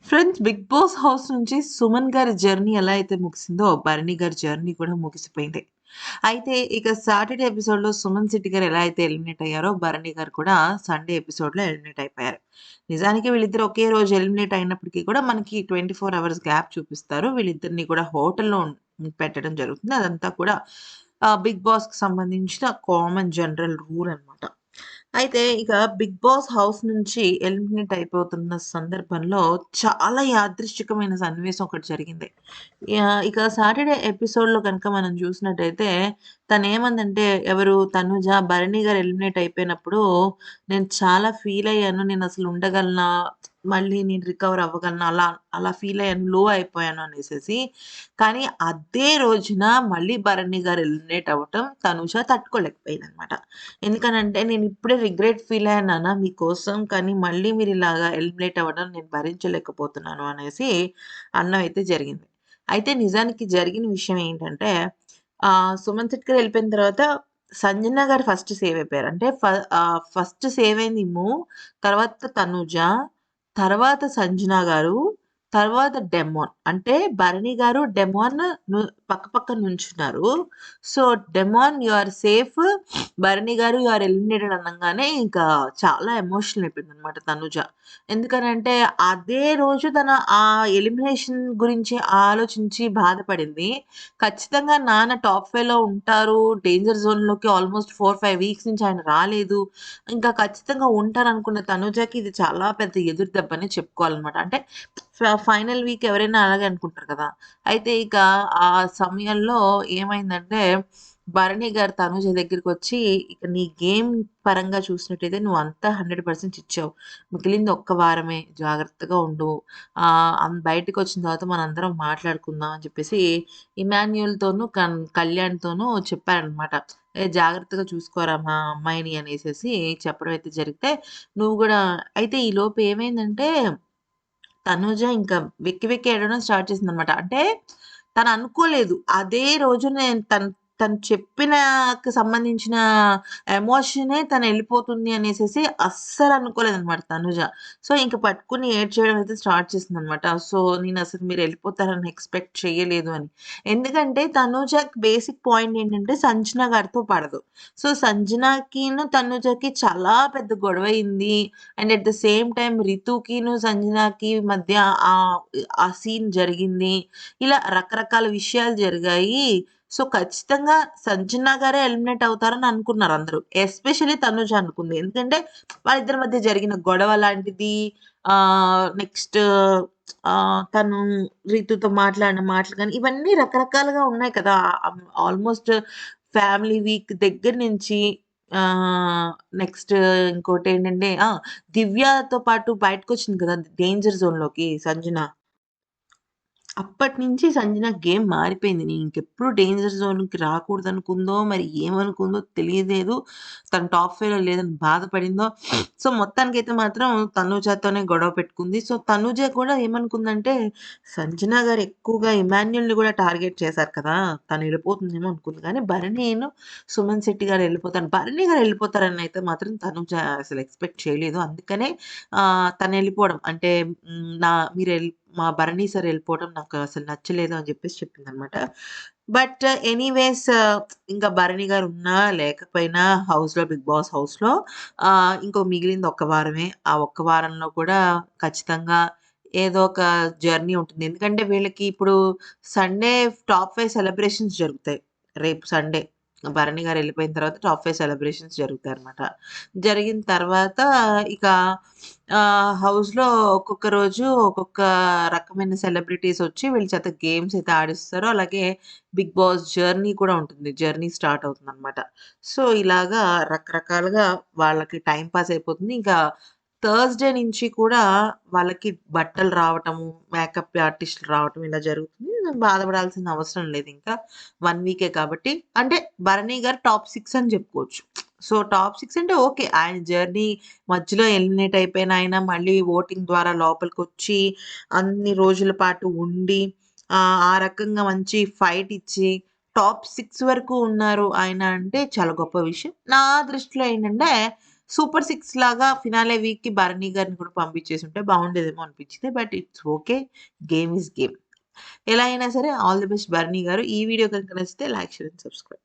Friends 'big boss' house నుంచి సుమన్ గారి journey ఎలా అయితే ముగిసిందో, భరణి గారి జర్నీ కూడా ముగిసిపోయింది. అయితే ఇక సాటర్‌డే ఎపిసోడ్‌లో సుమన్ శెట్టి గారు ఎలా అయితే ఎలిమినేట్ అయ్యారో, భరణి గారు కూడా సండే ఎపిసోడ్‌లో ఎలిమినేట్ అయిపోయారు. నిజానికి వీళ్ళిద్దరూ ఒకే రోజు ఎలిమినేట్ అయినప్పటికీ కూడా మనకి 24 అవర్స్ గ్యాప్ చూపిస్తారు. వీళ్ళిద్దరిని కూడా హోటల్‌లో పెట్టడం జరుగుతుంది. అదంతా కూడా 'బిగ్ బాస్‌కి' సంబంధించిన కామన్ జనరల్ రూల్ అన్నమాట. అయితే ఇక 'బిగ్ బాస్' హౌస్ నుంచి ఎలిమినేట్ అయిపోతున్న సందర్భంలో చాలా యాదృచ్చికమైన సన్నివేశం ఒకటి జరిగింది. ఇక సాటర్‌డే ఎపిసోడ్‌లో గనుక మనం చూసినట్టయితే తనేమందంటే ఎవరు తనుజ, భరణి గారు ఎలిమినేట్ అయిపోయినప్పుడు నేను చాలా ఫీల్ అయ్యాను. నేనసలు ఉండగలనా? మళ్ళీ నేను రికవర్ అవ్వగలనా? అలా అలా ఫీల్ అయ్యాను. లో అయిపోయాను అనేసేసి. కానీ అదే రోజున మళ్ళీ భరణి గారు ఎలిమినేట్ అవ్వటం తనుజ తట్టుకోలేకపోయిందనమాట. ఎందుకనంటే నేనిప్పుడే రిగ్రెట్ ఫీల్ అయ్యాను నాన్న మీకోసం. కానీ మళ్ళీ మీరిలాగా ఎలిమినేట్ అవ్వడం నేను భరించలేకపోతున్నాను అనేసి అనడం అయితే జరిగింది. అయితే నిజానికి జరిగిన విషయం ఏంటంటే సుమన్ శెట్టి గారు ఎళ్ళిపోయిన తర్వాత సంజన గారు ఫస్ట్ సేవ్ అయిపోయారు. అంటే ఫస్ట్ సేవ్ అయింది తర్వాత తనుజ, తర్వాత సంజన గారు, తర్వాత డెమోన్. అంటే భరణి గారు, డెమోన్ ను పక్కపక్కన నుంచున్నారు. So, Demon you are safe. Bharani గారు యూ ఆర్ ఎలిమినేటెడ్ అనంగానే ఇంకా చాలా ఎమోషనల్ అయిపోయిందనమాట తనుజ. ఎందుకనంటే అదే రోజు తన ఆ ఎలిమినేషన్ గురించి ఆలోచించి బాధపడింది. ఖచ్చితంగా నాన్న టాప్ 5లో ఉంటారు. డేంజర్ జోన్‌లోకి ఆల్‌మోస్ట్ 4, 5 వీక్స్ నుంచి ఆయన రాలేదు. ఇంకా ఖచ్చితంగా ఉంటారనుకున్న తనుజకి ఇది చాలా పెద్ద ఎదురు దెబ్బనే చెప్పుకోవాలనమాట. అంటే ఫైనల్ వీక్ ఎవరైనా అలాగే అనుకుంటారు కదా! అయితే ఇక ఆ సమయంలో ఏమైందంటే భరణి గారు తనుజ దగ్గరికొచ్చి, "ఇక నీ గేమ్ పరంగా చూసినట్టయితే నువ్వంతా 100% ఇచ్చావు. మిగిలింది ఒక్క వారమే. జాగ్రత్తగా ఉండు. బయటికొచ్చిన తర్వాత మనందరం మాట్లాడుకుందాం" అని చెప్పేసి ఇమాన్యుయల్‌తోనూ, కళ్యాణ్‌తోనూ చెప్పారనమాట. జాగ్రత్తగా చూసుకోరా మా అమ్మాయిని" అనేసేసి చెప్పడం అయితే జరిగితే, నువ్వు గూడా అయితే ఈలోపు ఏమైందంటే తనుజ ఇంకా వెక్కి వెక్కి ఏడవడం స్టార్ట్ చేసిందనమాట. అంటే తననుకోలేదు. అదే రోజు నేను తను తను చెప్పినకి సంబంధించిన ఎమోషనే తనెళ్ళిపోతుంది అనేసేసి అస్సలనుకోలేదనమాట తనుజ. సో, ఇంక పట్టుకొని ఏడ్చేయడం అయితే స్టార్ట్ చేసిందనమాట. సో, నేనసలు మీరెళ్ళిపోతారని ఎక్స్‌పెక్ట్ చేయలేదు అని. ఎందుకంటే తనుజకి బేసిక్ పాయింట్ ఏంటంటే సంజన గారితో పడదు. సో, సంజనకిను, తనుజకి చాలా పెద్ద గొడవయింది. And at the same time రితుకిను, సంజనాకి మధ్య ఆహ్, ఆ సీన్ జరిగింది. ఇలా రకరకాల విషయాలు జరిగాయి. సో, ఖచ్చితంగా సంజన గారే ఎలిమినేట్ అవుతారని అనుకున్నారందరూ. ఎస్పెషల్లీ తనుజ అనుకుంది. ఎందుకంటే వాళ్ళిద్దరి మధ్య జరిగిన గొడవ లాంటిది నెక్స్ట్ తను రితుతో మాట్లాడిన మాటలు గాని, ఇవన్నీ రకరకాలుగా ఉన్నాయి కదా! ఆల్‌మోస్ట్ ఫ్యామిలీ వీక్ దగ్గర నుంచి ఆహ్, నెక్స్ట్ ఇంకోటేంటంటే దివ్యతో పాటు బయటకొచ్చింది కదా! డేంజర్ జోన్‌లోకి సంజన. అప్పటినుంచి సంజన గేమ్ మారిపోయింది. ఇంకెప్పుడు డేంజర్ జోన్‌కి రాకూడదనుకుందో, మరి ఏమనుకుందో తెలియలేదు. తను టాప్ 5లో లేదని బాధపడిందో. సో, మొత్తానికైతే మాత్రం తనూజతోనే గొడవ పెట్టుకుంది. సో, తనూజ కూడా ఏమనుకుందంటే, సంజన గారు ఎక్కువగా ఇమాన్యుయల్‌ని కూడా టార్గెట్ చేశారు కదా! తను ఎళ్ళిపోతుందేమో అనుకుంది. కానీ భరణిను, సుమన్ శెట్టి గారు ఎళ్ళిపోతారు. భరణి గారు ఎళ్ళిపోతారని అయితే మాత్రం తనూజ అసలు ఎక్స్‌పెక్ట్ చేయలేదు. అందుకనే తనెళ్ళిపోవడం అంటే మీరెళ్ళి మా భరణి సార్ ఎళ్ళిపోవడం నాకు అసలు నచ్చలేదు అని జెప్పేసి చెప్పిందనమాట. బట్ ఎనీవేస్ ఇంకా భరణి గారు ఉన్నా, లేకపోయినా హౌస్‌లో 'బిగ్ బాస్' హౌస్‌లో ఇంకో మిగిలింది ఒక్క వారమే. ఆ ఒక్క వారంలో కూడా ఖచ్చితంగా ఏదో ఒక జర్నీ ఉంటుంది. ఎందుకంటే వీళ్ళకి ఇప్పుడు సండే టాప్ 5 సెలబ్రేషన్స్ జరుగుతాయి. రేపు సండే. భరణి గారు ఎళ్ళిపోయిన తర్వాత టాప్ 5 సెలబ్రేషన్స్ జరుగుతాయన్నమాట. జరిగిన తర్వాత ఇక హౌస్‌లో ఒక్కొక్క రోజు ఒక్కొక్క రకమైన సెలబ్రిటీస్ వచ్చి వీళ్ళ చేత గేమ్స్ అయితే ఆడిస్తారు. అలాగే 'బిగ్ బాస్' జర్నీ కూడా ఉంటుంది. జర్నీ స్టార్ట్ అవుతుందనమాట. సో, ఇలాగా రకరకాలుగా వాళ్ళకి టైమ్ పాస్ అయిపోతుంది. ఇంకా థర్స్‌డే నుంచి కూడా వాళ్ళకి బట్టలు రావటము, మేకప్ ఆర్టిస్ట్‌లు రావటం ఇలా జరుగుతుంది. బాధపడాల్సిన అవసరం లేదింకా. 1 వీకే కాబట్టి. అంటే భరణి గారు టాప్ 6 అని చెప్పుకోవచ్చు. సో, టాప్ 6 అంటే ఓకే. ఆయన జర్నీ మధ్యలో ఎలిమినేట్ అయిపోయిన ఆయన మళ్ళీ ఓటింగ్ ద్వారా లోపలికొచ్చి, అన్ని రోజుల పాటు ఉండి, ఆ రకంగా మంచి ఫైట్ ఇచ్చి, టాప్ 6 వరకు ఉన్నారు ఆయన అంటే చాలా గొప్ప విషయం. నా దృష్టిలో ఏంటంటే, సూపర్ 6 లాగా ఫినాలే వీక్‌కి భరణి గారిని కూడా పంపించేసుంటే బావుండేదేమో అనిపించింది. But it's okay. Game is game. ఎలా అయినా సరే all the best Bharani garu. ఈ వీడియో గనుక నచ్చితే లైక్, షేర్ అండ్ సబ్స్క్రైబ్.